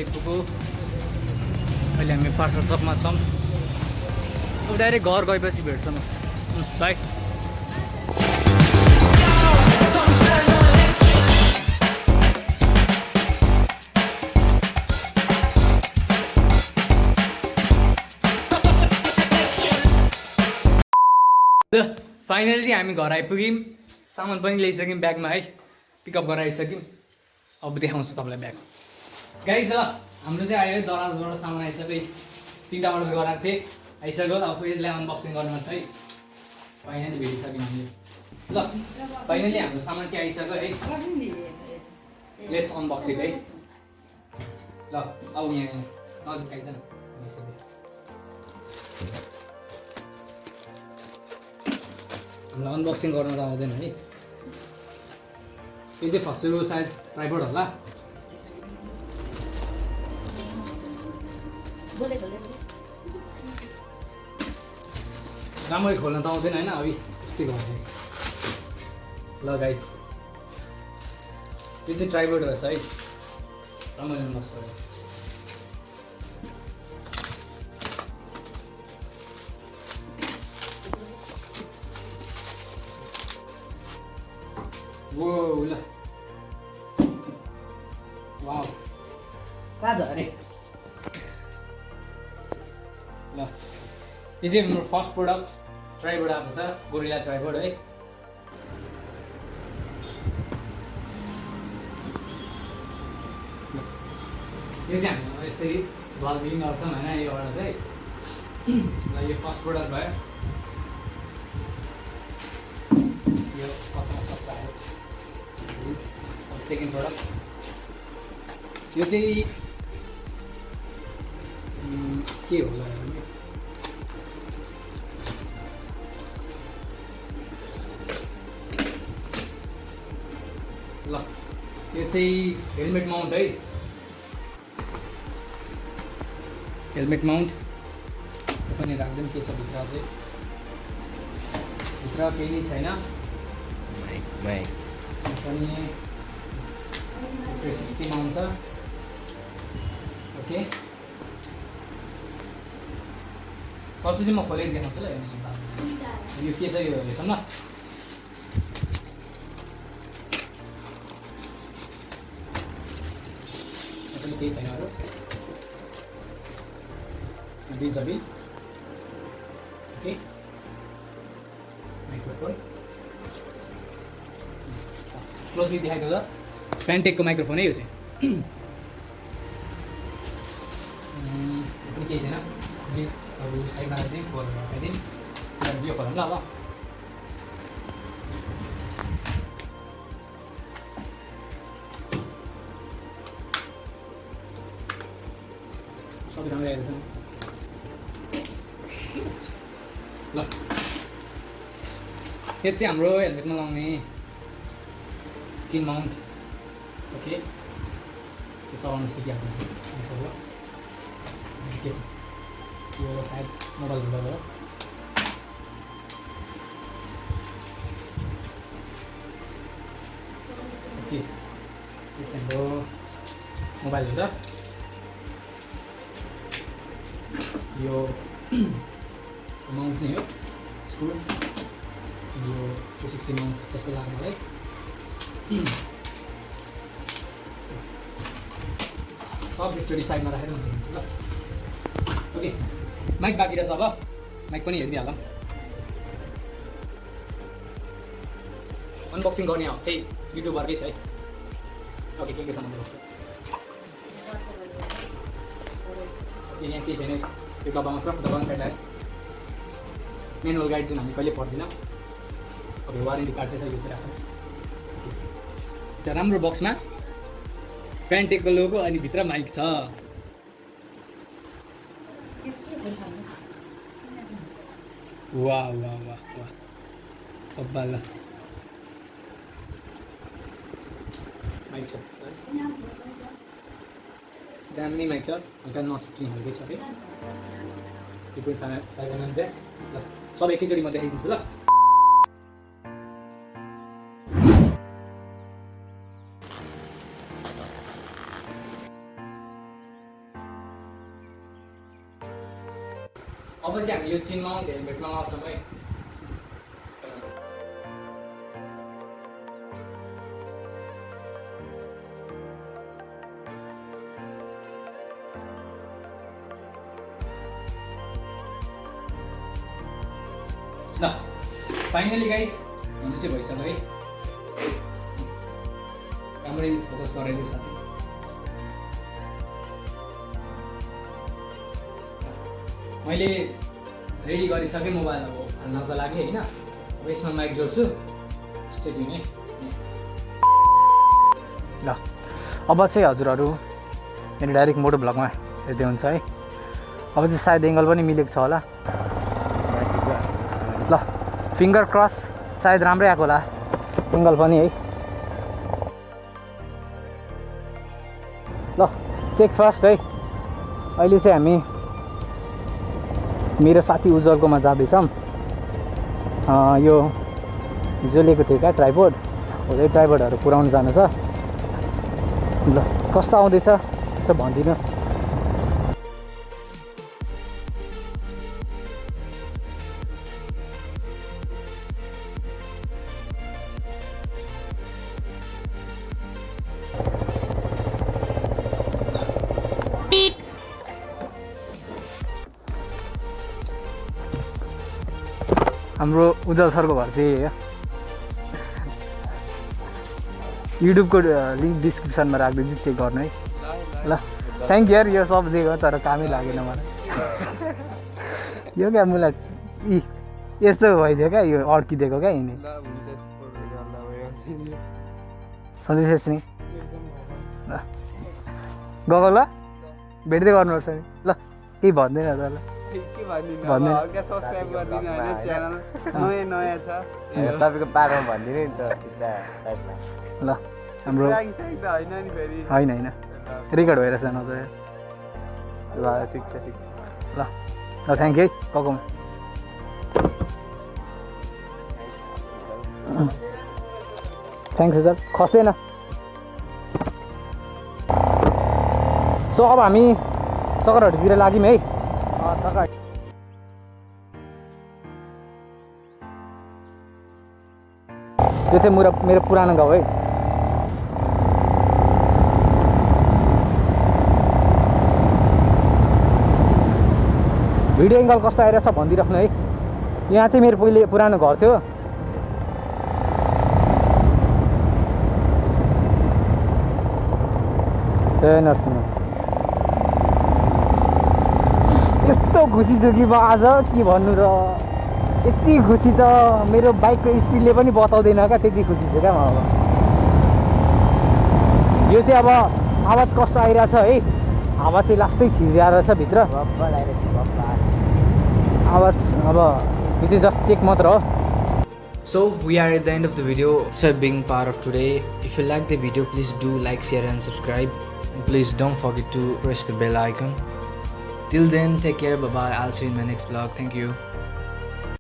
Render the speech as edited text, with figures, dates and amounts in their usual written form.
आइपुग्यो। अहिले हामी पार्सल सकमा छौँ। अब डाइरेक्ट घर गएपछि भेट्छौँ। बाई। फाइनली हामी घर आइपुग्यौँ। सामान पनि ल्याइसक्यौँ ब्यागमा है। पिकअप गराइसक्यौँ। अब देखाउँछु तपाईँलाई ब्याग। गाइस ल हाम्रो चाहिँ अहिले दराजबाट सामान आइसक्यो। 3टा अर्डर गराएको थिएँ, आइसक्यो। अब यसलाई अनबक्सिङ गर्नुपर्छ है। फाइनली भेटिसक्यौँ हामीले। ल फाइनली हाम्रो सामान चाहिँ आइसक्यो है। लेट्स अनबक्स इट है। ल आऊ यहाँ नजिक आइज न। हामीलाई अनबक्सिङ गर्न त आउँदैन है। यो चाहिँ फर्स्ट सायद ट्राइपोड होला। राम्ररी खोल्न त आउँदैन होइन। अब यस्तै गर्ने। ल गाइस यो चाहिँ ट्राइपोड रहेछ है। राम्ररी अनबक्स गर्यो। वो ल वाउ कहाँ छ अरे। ल यो चाहिँ मेरो फर्स्ट प्रोडक्ट ट्राइपोड आएको छ। गोरिल्ला ट्राइपोड है। यो चाहिँ हामी यसरी भ्लगिङ गर्छौँ होइन। योबाट चाहिँ ल यो फर्स्ट प्रोडक्ट भयो। यो कतिमा सस्ता आयो। सेकेन्ड प्रोडक्ट यो चाहिँ के होला ल यो चाहिँ हेलमेट माउन्ट है। हेलमेट माउन्ट पनि राख्दैन। के छ भित्र चाहिँ? भित्र केही नै छैन। पनि 360 माउन्ट छ। ओके पछि चाहिँ म खोलेर देखाउँछु ल। यो के छ यो हेर्छौँ ल। केही छैन अरू। दिन्छ बिल। ओके माइक्रोफोन क्लोजली देखाएको छ। फ्यान्टेकको माइक्रोफोन है यो चाहिँ। केही छैन। बिलहरू साइडमा राखिदिउँ। फोन राखिदिउँ। यो खोलौँ ल। अब सबै राम्रै आएको छ ल। यो चाहिँ हाम्रो हेलमेटमा लाउने चिन माउन्ट। ओके यो चलाउनु सिकिहाल्छ। के छ यो सायद मोबाइल भित्र हो। ओके यो चाहिँ हाम्रो मोबाइल भित्र। यो माउन्ट नै हो। स्क्रू यो 360 माउन्ट जस्तो लाग्छ मलाई। सब एकचोटि साइडमा राखेर म देखाउँछु ल। ओके माइक बाँकी रहेछ। अब माइक पनि हेरिदिइहालौँ। अनबक्सिङ गर्ने चाहिँ युट्युबरकै छ है। ओके के सामान छ? यहाँ केही छैन। यो डब्बा मात्र। डब्बा साइड आयो। मेनुअल गाइड जुन हामी कहिले पढ्दैनौँ। अब वारेन्टी कार्ड चाहिँ छ। यो चाहिँ राख्नु। त्यो राम्रो बक्समा फ्यान्टेकको लोगो अनि भित्र माइक छ। वाह वाह वाह वाह कब्बाल माइक छ। दामी माइक छ। हल्का नछुट्ने खालको छ है। 2.5 mm चाहिँ ल सब एकैचोटि म देखाइदिन्छु ल। अब चाहिँ हामी यो चिनमा हेलमेटमा लगाउँछौँ है। ल फाइनली गाइस हाम्रो चाहिँ भइसक्यो है। राम्ररी फोकस गराइदियो साथी। मैले रेडी गरिसकेँ मोबाइल अब हाल्नको लागि होइन। अब यसमा माइक जोड्छु, स्टेटिङ है। ल अब चाहिँ हजुरहरू मेरो डाइरेक्ट मोटो भ्लगमा हेर्दै हुन्छ है। अब चाहिँ सायद एङ्गल पनि मिलेको छ होला। ल फिङ्गर क्रस, सायद राम्रै आएको होला एङ्गल पनि है। ल चेक फर्स्ट है। अहिले चाहिँ हामी मेरो साथी उज्जवलकोमा जाँदैछौँ। यो हिजो लिएको थिएँ क्या ट्राइपोड, हो यो ट्राइपोडहरू पुऱ्याउनु जानु छ। ल कस्तो आउँदैछ यसो भनिदिनु। हाम्रो उज्जवल सरको घर चाहिँ हो। युट्युबको लिङ्क डिस्क्रिप्सनमा राखिदिन्छु, चेक गर्नु है। ल थ्याङ्क यू यार, यो सब दिएको तर कामै लागेन मलाई। यो क्या मलाई यस्तो भइदियो क्या, यो अड्किदिएको क्या यिनी। सन्देश नि ल गएको ल भेट्दै गर्नुपर्छ नि। ल केही भन्दैन त ल सब्सक्राइब गरिदिनु होइन, च्यानल नयाँ छ तपाईँको बारेमा भनिदिनु नि त। ल हाम्रो होइन नि फेरि होइन होइन रेकर्ड भइरहेछ नजर। ल ठिक छ ठिक ल ल थ्याङ्क यू है ककोमा। थ्याङ्क्स सर, खस्दैन। सो अब हामी चक्करहरूतिर लाग्यौँ है। यो चाहिँ मेरो पुरानो गाउँ है। भिडियो एङ्गल कस्तो आइरहेछ भनिदिइराख्नु है। यहाँ चाहिँ मेरो पहिले पुरानो घर थियो। जय नरसिंह। यस्तो खुसी छु कि म आज के भन्नु र, यति खुसी त मेरो बाइकको स्पिडले पनि बताउँदैन क्या, त्यति खुसी छु क्या म। अब यो चाहिँ अब आवाज कस्तो आइरहेछ है, हावा चाहिँ लास्टै छिरिरहेछ भित्र आवाज। अब यो चाहिँ जस्ट चेक मात्र हो। So we are at the end of the video. Thanks for being part of today. If you like the video, please do like, share and subscribe. And please don't forget to press the bell icon. Till then, take care, bye bye. I'll see you in my next vlog. Thank you.